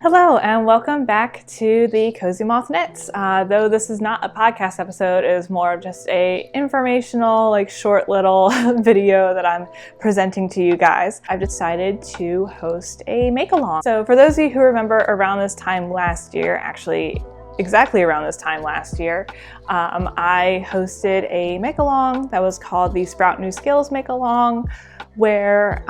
Hello and welcome back to the Cozy Moth Knits. Though this is not a podcast episode, it is more of just a informational, short little video that I'm presenting to you guys. I've decided to host a make-along. So for those of you who remember around this time last year, actually exactly around this time last year, I hosted a make-along that was called the Sprout New Skills Make-Along, where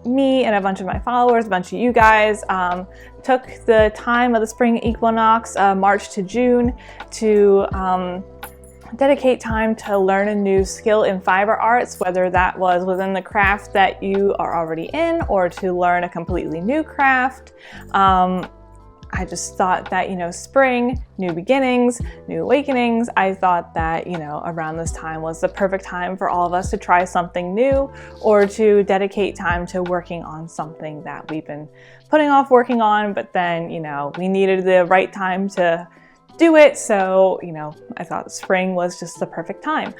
me and a bunch of my followers, a bunch of you guys, took the time of the Spring Equinox, March to June, to dedicate time to learn a new skill in fiber arts, whether that was within the craft that you are already in or to learn a completely new craft. I just thought that, spring, new beginnings, new awakenings. I thought that, around this time was the perfect time for all of us to try something new or to dedicate time to working on something that we've been putting off working on, but then, we needed the right time to do it. So, I thought spring was just the perfect time.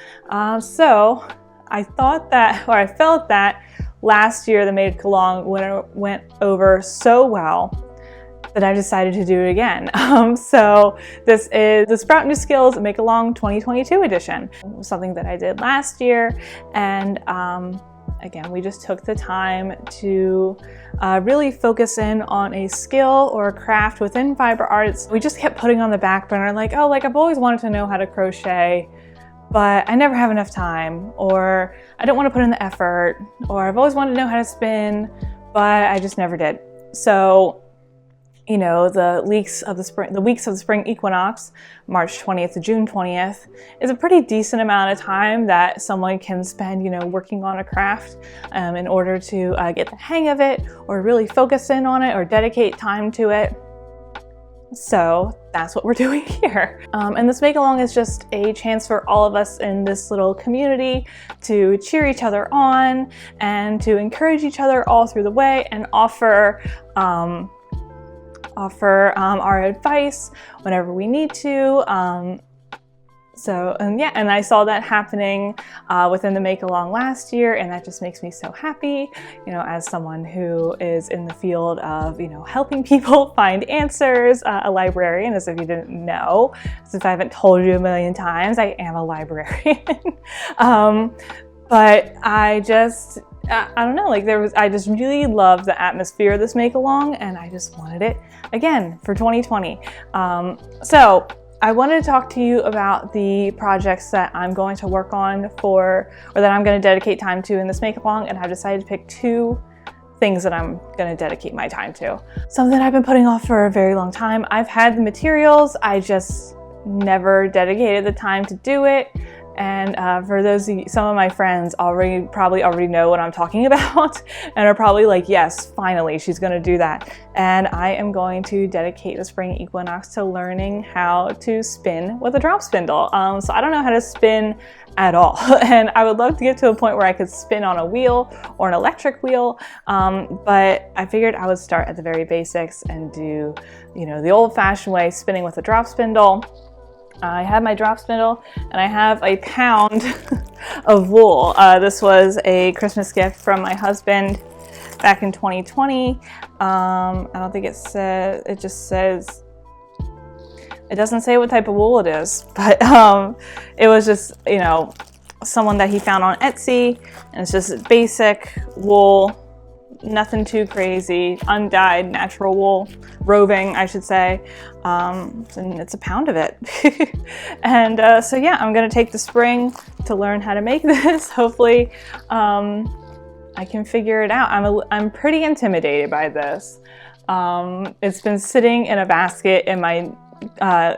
So I thought that, or I felt that last year the make-along went over so well that I decided to do it again. So this is the Sprout New Skills Make-Along 2022 edition. It was something that I did last year, and again, we just took the time to really focus in on a skill or a craft within fiber arts. We just kept putting on the back burner, I've always wanted to know how to crochet, but I never have enough time, or I don't want to put in the effort, or I've always wanted to know how to spin, but I just never did. So the weeks of the Spring Equinox, March 20th to June 20th, is a pretty decent amount of time that someone can spend, working on a craft in order to get the hang of it, or really focus in on it, or dedicate time to it. So that's what we're doing here. And this make-along is just a chance for all of us in this little community to cheer each other on and to encourage each other all through the way and offer our advice whenever we need to. And I saw that happening within the make-along last year, and that just makes me so happy, as someone who is in the field of, helping people find answers, a librarian, as if you didn't know, as if I haven't told you a million times, I am a librarian. But I don't know, I just really loved the atmosphere of this make-along, and I just wanted it again for 2020. So I wanted to talk to you about the projects that I'm going to work on or that I'm going to dedicate time to in this make-along, and I've decided to pick two things that I'm going to dedicate my time to. Something I've been putting off for a very long time. I've had the materials, I just never dedicated the time to do it. And for those of you, some of my friends probably already know what I'm talking about and are probably like, yes, finally, she's going to do that. And I am going to dedicate the Spring Equinox to learning how to spin with a drop spindle. So I don't know how to spin at all. And I would love to get to a point where I could spin on a wheel or an electric wheel. But I figured I would start at the very basics and do, the old-fashioned way, spinning with a drop spindle. I have my drop spindle, and I have a pound of wool. This was a Christmas gift from my husband back in 2020. I don't think it just says, it doesn't say what type of wool it is, but it was just, someone that he found on Etsy, and it's just basic wool. Nothing too crazy, undyed natural wool, roving, I should say, and it's a pound of it. And so yeah, I'm gonna take the spring to learn how to make this. Hopefully I can figure it out. I'm pretty intimidated by this. It's been sitting in a basket in my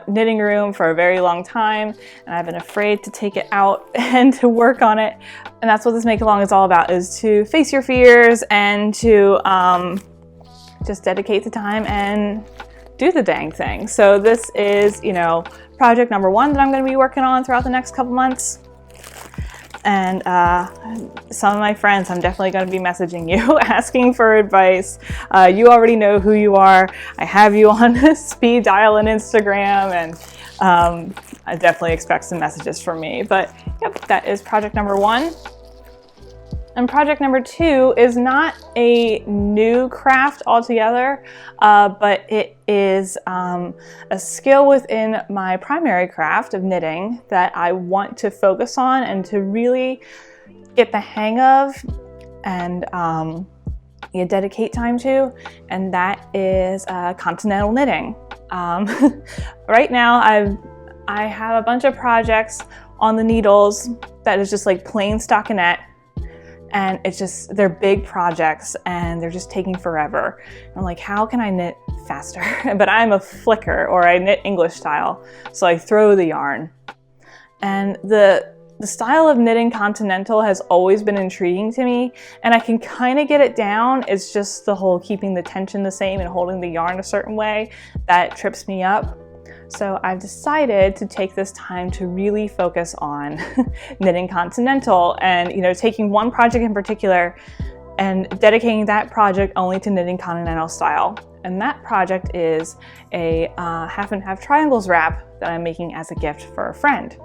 knitting room for a very long time, and I've been afraid to take it out and to work on it. And that's what this make-along is all about, is to face your fears and to just dedicate the time and do the dang thing. So this is, project number one that I'm going to be working on throughout the next couple months. And some of my friends, I'm definitely going to be messaging you, asking for advice. You already know who you are. I have you on speed dial and Instagram, and I definitely expect some messages from me. But yep, that is project number one. And project number 2 is not a new craft altogether, but it is a skill within my primary craft of knitting that I want to focus on and to really get the hang of and dedicate time to, and that is continental knitting. Right now I have a bunch of projects on the needles that is just like plain stockinette. And it's just, they're big projects and they're just taking forever. I'm like, how can I knit faster? But I'm a flicker, or I knit English style. So I throw the yarn. And the style of knitting continental has always been intriguing to me, and I can kind of get it down. It's just the whole keeping the tension the same and holding the yarn a certain way that trips me up. So I've decided to take this time to really focus on knitting continental and, taking one project in particular and dedicating that project only to knitting continental style. And that project is a half and half triangles wrap that I'm making as a gift for a friend.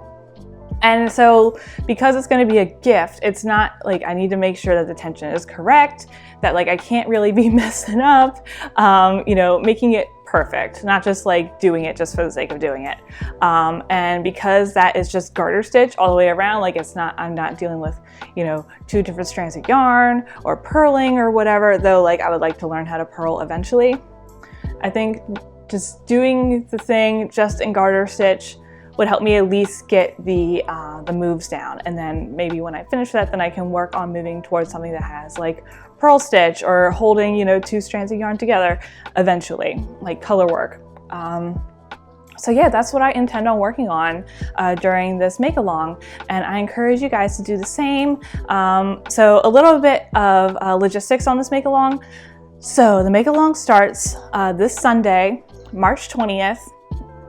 And so because it's going to be a gift, it's not like I need to make sure that the tension is correct, that like I can't really be messing up, making it perfect, not just like doing it just for the sake of doing it. And because that is just garter stitch all the way around, like I'm not dealing with, 2 different strands of yarn or purling or whatever, though like I would like to learn how to purl eventually. I think just doing the thing just in garter stitch would help me at least get the moves down. And then maybe when I finish that, then I can work on moving towards something that has like purl stitch or holding, 2 strands of yarn together eventually, like color work. So yeah, that's what I intend on working on during this make-along, and I encourage you guys to do the same. So a little bit of logistics on this make-along. So the make-along starts this Sunday, March 20th,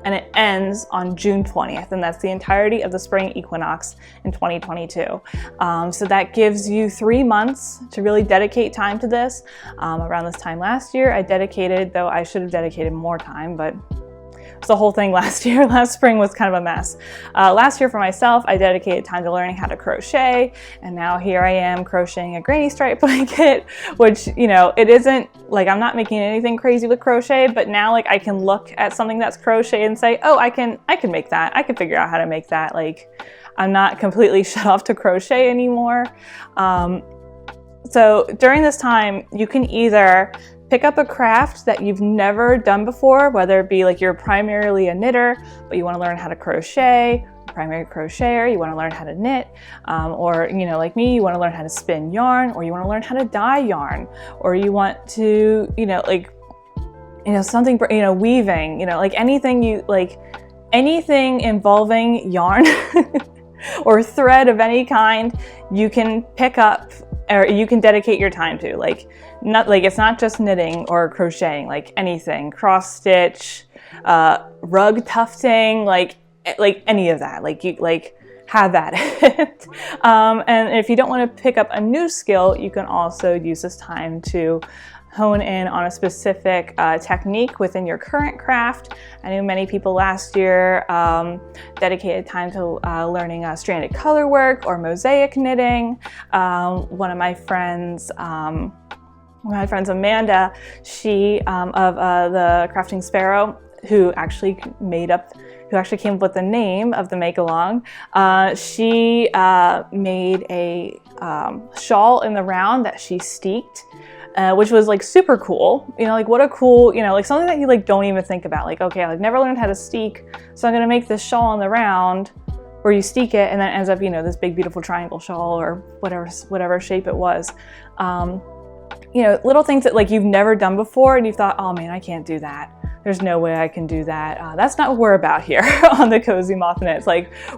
and it ends on June 20th, and that's the entirety of the Spring Equinox in 2022. So that gives you 3 months to really dedicate time to this. Around this time last year, I dedicated, though I should have dedicated more time, but it's the whole thing last year. Last spring was kind of a mess. Last year for myself, I dedicated time to learning how to crochet, and now here I am crocheting a granny stripe blanket, which, it isn't like I'm not making anything crazy with crochet, but now like I can look at something that's crochet and say, oh, I can make that. I can figure out how to make that. Like I'm not completely shut off to crochet anymore. So during this time, you can either pick up a craft that you've never done before, whether it be like you're primarily a knitter, but you want to learn how to crochet, primary crocheter, you want to learn how to knit, or like me, you want to learn how to spin yarn, or you want to learn how to dye yarn, or you want to something weaving, like anything involving yarn or thread of any kind, you can pick up or you can dedicate your time to. It's not just knitting or crocheting, like anything, cross stitch, rug tufting, like any of that, have at it. And if you don't want to pick up a new skill, you can also use this time to hone in on a specific technique within your current craft. I knew many people last year dedicated time to learning stranded color work or mosaic knitting. One of my friends, Amanda, she of the Crafting Sparrow, who actually came up with the name of the make-along. She made a shawl in the round that she steeked, which was like super cool. What a cool, something that you don't even think about. Okay, I've never learned how to steek, so I'm gonna make this shawl in the round where you steek it and then it ends up, this big beautiful triangle shawl or whatever shape it was. Little things that you've never done before and you thought, oh man, I can't do that. There's no way I can do that. That's not what we're about here on the Cozy Moth Knits.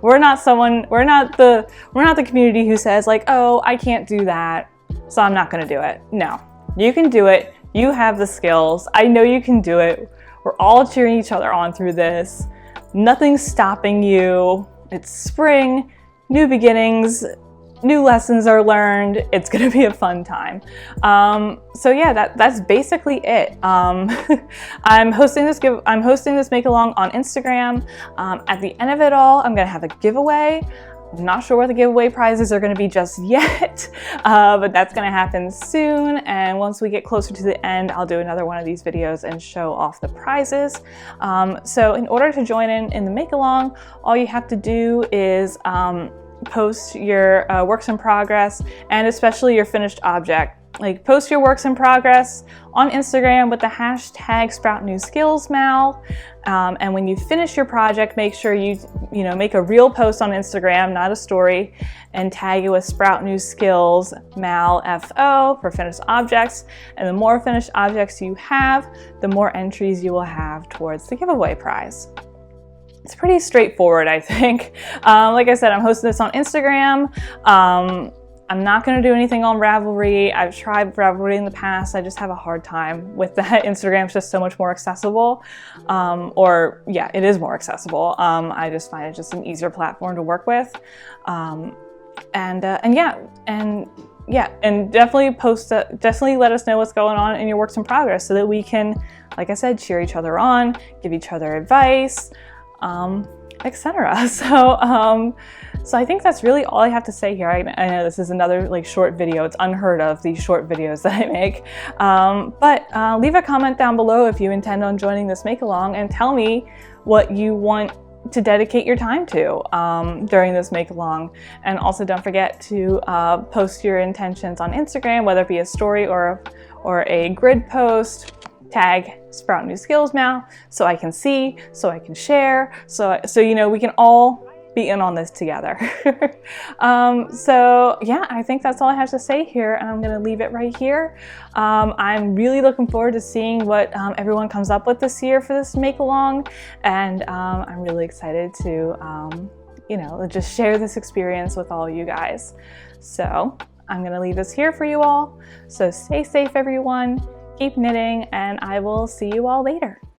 We're not the community who says oh, I can't do that, so I'm not gonna do it. No, you can do it. You have the skills. I know you can do it. We're all cheering each other on through this. Nothing's stopping you. It's spring, new beginnings, new lessons are learned. It's gonna be a fun time. So yeah, that's basically it. I'm hosting this make along on Instagram. At the end of it all, I'm gonna have a giveaway. Not sure what the giveaway prizes are going to be just yet, but that's going to happen soon. And once we get closer to the end, I'll do another one of these videos and show off the prizes. So in order to join in the make-along, all you have to do is post your works in progress, and especially your finished object. Like, post your works in progress on Instagram with the hashtag #SproutNewSkillsMal. And when you finish your project, make sure you make a real post on Instagram, not a story, and tag it with #SproutNewSkillsMalFO for finished objects. And the more finished objects you have, the more entries you will have towards the giveaway prize. It's pretty straightforward, I think. Like I said, I'm hosting this on Instagram. I'm not going to do anything on Ravelry. I've tried Ravelry in the past. I just have a hard time with that. Instagram's just so much more accessible. It is more accessible. I just find it just an easier platform to work with. And definitely definitely let us know what's going on in your works in progress so that we can, like I said, cheer each other on, give each other advice, etc. So I think that's really all I have to say here. I know this is another short video. It's unheard of, these short videos that I make. But leave a comment down below if you intend on joining this make-along, and tell me what you want to dedicate your time to during this make-along. And also don't forget to post your intentions on Instagram, whether it be a story or a grid post. Tag #SproutNewSkillsMal so I can see, so I can share, so we can all be in on this together. So yeah, I think that's all I have to say here, and I'm gonna leave it right here. I'm really looking forward to seeing what everyone comes up with this year for this make-along, and I'm really excited to just share this experience with all you guys. So I'm gonna leave this here for you all. So stay safe, everyone. Keep knitting, and I will see you all later.